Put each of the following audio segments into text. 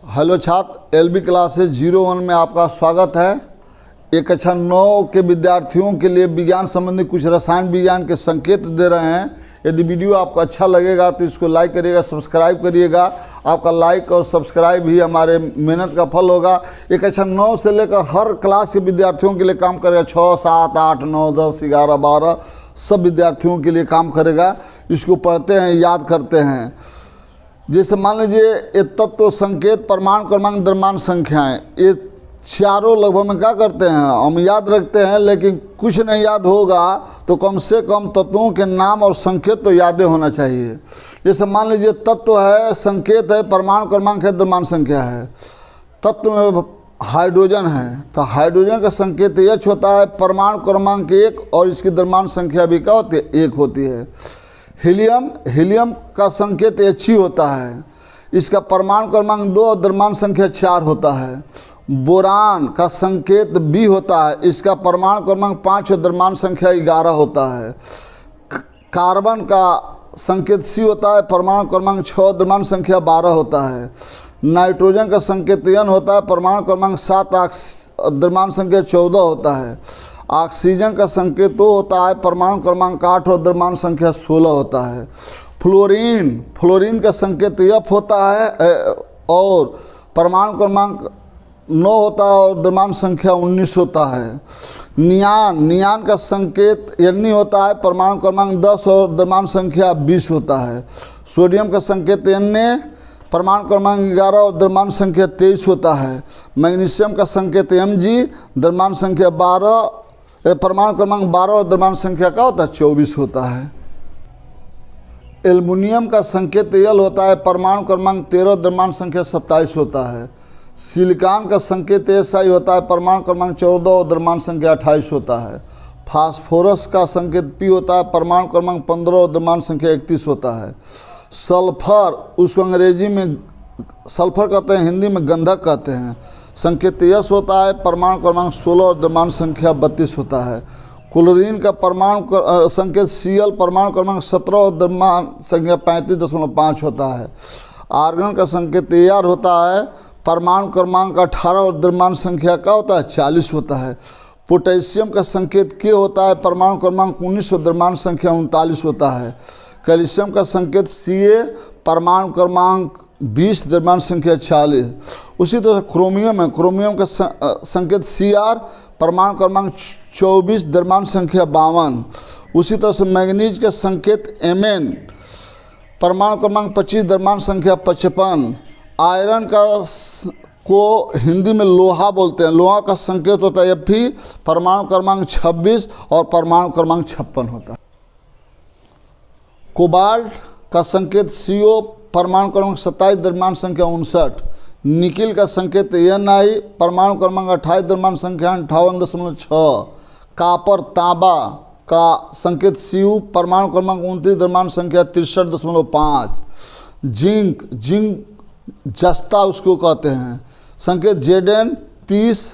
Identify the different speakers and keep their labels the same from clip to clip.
Speaker 1: Hello छात्र, LB classes 01 में आपका स्वागत है। एक कक्षा 9 के विद्यार्थियों के लिए विज्ञान संबंधी कुछ रसायन विज्ञान के संकेत दे रहे हैं। यदि वीडियो आपको अच्छा लगेगा तो इसको लाइक करिएगा, सब्सक्राइब करिएगा। आपका लाइक और सब्सक्राइब ही हमारे मेहनत का फल होगा। एक कक्षा 9 से लेकर हर क्लास के विद्यार्थियों के लिए काम करेगा। 6, 7, 8, 9, 10, 11, 12 सब विद्यार्थियों के लिए काम करेगा। इसको पढ़ते हैं, याद करते हैं। जैसे मान लीजिए ये तत्व, संकेत, परमाणु क्रमांक, द्रव्यमान संख्याएं, ये चारों लगभग में क्या करते हैं, हम याद रखते हैं। लेकिन कुछ नहीं याद होगा तो कम से कम तत्वों के नाम और संकेत तो यादें होना चाहिए। जैसे मान लीजिए तत्व है, संकेत है, परमाणु क्रमांक है, द्रव्यमान संख्या है। तत्व में हाइड्रोजन है तो हाइड्रोजन का संकेत H होता है, परमाणु क्रमांक 1 और इसकी द्रव्यमान संख्या भी क्या होती है, 1 होती है। हीलियम का संकेत He होता है, इसका परमाणु क्रमांक 2 और द्रव्यमान संख्या 4 होता है। बोरान का संकेत B होता है, इसका परमाणु क्रमांक 5 और द्रव्यमान संख्या 11 होता है। कार्बन का संकेत C होता है, परमाणु क्रमांक 6 और द्रव्यमान संख्या 12 होता है। नाइट्रोजन का संकेत N होता है, परमाणु क्रमांक 7 द्रव्यमान संख्या 14 होता है। ऑक्सीजन का संकेत O होता है, परमाणु क्रमांक 8 और द्रव्यमान संख्या 16 होता है। फ्लोरीन का संकेत F होता है और परमाणु क्रमांक 9 होता है और द्रव्यमान संख्या 19 होता है। नियान का संकेत Ne होता है, परमाणु क्रमांक 10 और द्रव्यमान संख्या 20 होता है। सोडियम का संकेत Na, परमाणु क्रमांक 11 और द्रव्यमान संख्या 23 होता है। मैग्नीशियम का संकेत Mg, द्रव्यमान संख्या 12, परमाणु क्रमांक 12 और द्रव्यमान संख्या का होता है 24 होता है। एल्युमिनियम का संकेत L होता है, परमाणु क्रमांक 13, द्रव्यमान संख्या 27 होता है। सिलिकॉन का संकेत Si होता है, परमाणु क्रमांक 14 और द्रव्यमान संख्या 28 होता है। फास्फोरस का संकेत P होता है, परमाणु क्रमांक 15 और द्रव्यमान संख्या 31 होता है। सल्फर, उसको अंग्रेजी में सल्फर कहते हैं, हिंदी में गंधक कहते हैं। संकेत S होता है, परमाणु क्रमांक 16 और द्रव्यमान संख्या 32 होता है। क्लोरीन का परमाणु संकेत Cl, परमाणु क्रमांक 17 और द्रव्यमान संख्या 35.5 होता है। आर्गन का संकेत Ar होता है, परमाणु क्रमांक 18 और द्रव्यमान संख्या का होता है 40 होता है। पोटेशियम का संकेत K होता है, परमाणु क्रमांक 19 और द्रव्यमान संख्या 39 होता है। कैल्शियम का संकेत Ca, परमाणु क्रमांक 20, द्रव्यमान संख्या 40। उसी तरह क्रोमियम का संकेत Cr, परमाणु क्रमांक 24, द्रव्यमान संख्या 52। उसी तरह से मैग्नीज का संकेत Mn, परमाणु क्रमांक 25, द्रव्यमान संख्या 55। आयरन को हिंदी में लोहा बोलते हैं, लोहा का संकेत होता है Fe, परमाणु क्रमांक 26 और परमाणु क्रमांक 56 होता है। कोबाल्ट का संकेत Co, परमाणु क्रमांक 27, द्रव्यमान संख्या 59। निकिल का संकेत Ni, परमाणु क्रमांक 28, द्रव्यमान संख्या 58.6। कापर, तांबा का संकेत Cu, परमाणु क्रमांक 29, द्रव्यमान संख्या 63.5। जिंक जस्ता उसको कहते हैं, संकेत Zn 30,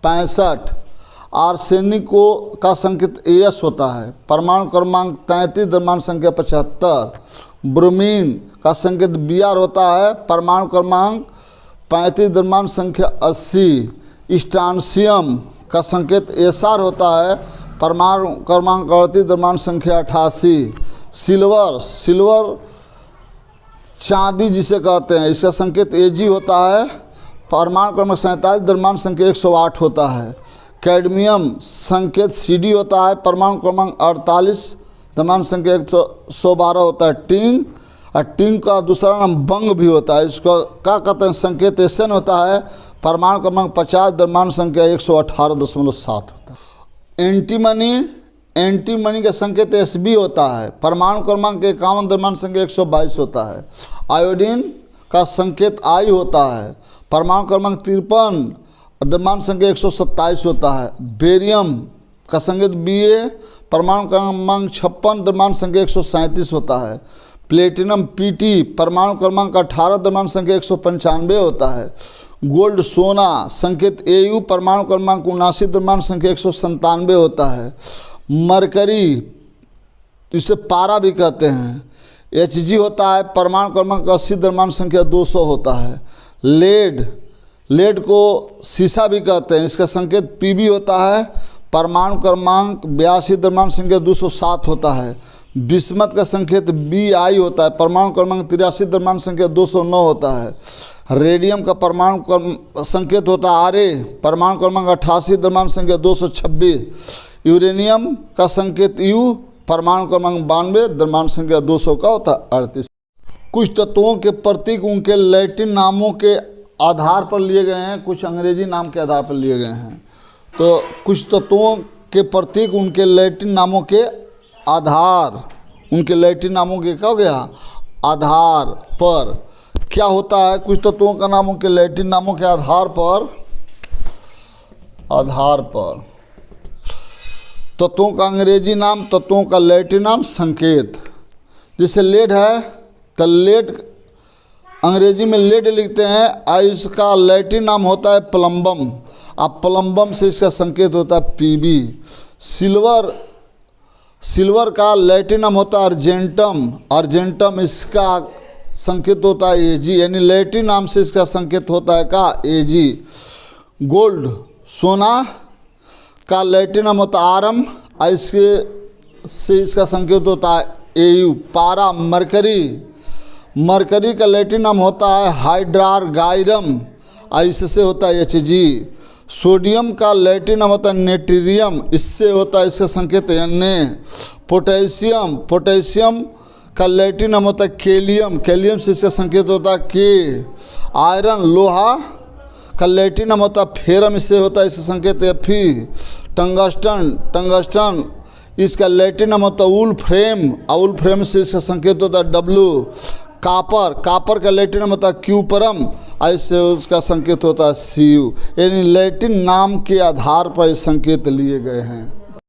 Speaker 1: 65। आर्सेनिक का संकेत As होता है, परमाणु क्रमांक 33, द्रव्यमान संख्या 75। ब्रोमीन का संकेत Br होता है, परमाणु क्रमांक 35, द्रव्यमान संख्या 80। स्ट्रांसियम का संकेत Sr होता है, परमाणु क्रमांक 38, द्रव्यमान संख्या 88। सिल्वर चांदी जिसे कहते हैं, इसका संकेत Ag होता है, परमाणु क्रमांक 47, द्रव्यमान संख्या 108 होता है। कैडमियम संकेत Cd होता है, परमाणु क्रमांक 48, द्रव्यमान संख्या 112 होता है। टिंग का दूसरा नाम बंग भी होता है, इसको क्या कहते हैं, संकेत Sn होता है, परमाणु क्रमांक 50, द्रव्यमान संख्या 118.7 होता है। एंटीमनी का संकेत Sb होता है, परमाणु क्रमांक 51, द्रव्यमान संख्या 122 होता है। आयोडीन का संकेत I होता है, परमाणु क्रमांक 53, द्रव्यमान संख्या 127 होता है। बेरियम का संकेत Ba, परमाणु क्रमांक 56, द्रव्यमान संख्या 137 होता है। प्लेटिनम Pt, परमाणु क्रमांक 18, द्रव्यमान संख्या 195 होता है। गोल्ड सोना संकेत Au, परमाणु क्रमांक 79, द्रव्यमान संख्या 197 होता है। मरकरी, इसे पारा भी कहते हैं, Hg होता है, परमाणु क्रमांक 80, द्रव्यमान संख्या 200 होता है। लेड को सीसा भी कहते हैं, इसका संकेत Pb होता है। परमाणु क्रमांक 82 द्रव्यमान संख्या 207 होता है। बिस्मत का संकेत Bi होता है। परमाणु क्रमांक 83 द्रव्यमान संख्या 209 होता है। रेडियम का परमाणु संकेत होता है Ra, परमाणु क्रमांक 88 द्रव्यमान संख्या 226। यूरेनियम का संकेत U, परमाणु क्रमांक 92 द्रव्यमान संख्या 200 का होता है 38। कुछ तत्वों के प्रतीक उनके लैटिन नामों के आधार पर लिए गए हैं, कुछ अंग्रेजी नाम के आधार पर लिए गए हैं। तो कुछ तत्वों के प्रतीक उनके लैटिन नामों के आधार, उनके लैटिन नामों के क्या हो गया, आधार पर क्या होता है। कुछ तत्वों का नामों के लैटिन नामों के आधार पर तत्वों का अंग्रेजी नाम, तत्वों का लैटिन नाम, संकेत। जैसे लेड है तो लेड अंग्रेजी में लेड लिखते हैं, इसका लैटिन नाम होता है प्लम्बम। अब प्लम्बम से इसका संकेत होता है Pb। सिल्वर का लैटिन नाम होता है अर्जेंटम, इसका संकेत होता है Ag, यानी लैटिन नाम से इसका संकेत होता है का Ag। गोल्ड सोना का लैटिन नाम होता है आरम, इसके से इसका संकेत होता है Au। पारा मरकरी का लैटिन नाम होता है हाइड्रारगाइरम, इससे होता है Hg। सोडियम का लैटिन नाम होता है नेट्रियम, इससे होता है इसका संकेत Na। पोटेशियम का लैटिन नाम होता है कैलियम से इसका संकेत होता है K। आयरन लोहा का लैटिन नाम होता है फेरम, इससे होता है इसका संकेत Fe। टंगस्टन इसका लैटिन नाम होता है वुल फ्रेम से इसका संकेत होता है W। कापर का लैटिन नाम होता है क्यूपरम, ऐसे उसका संकेत होता है Cu। यानी लैटिन नाम के आधार पर संकेत लिए गए हैं।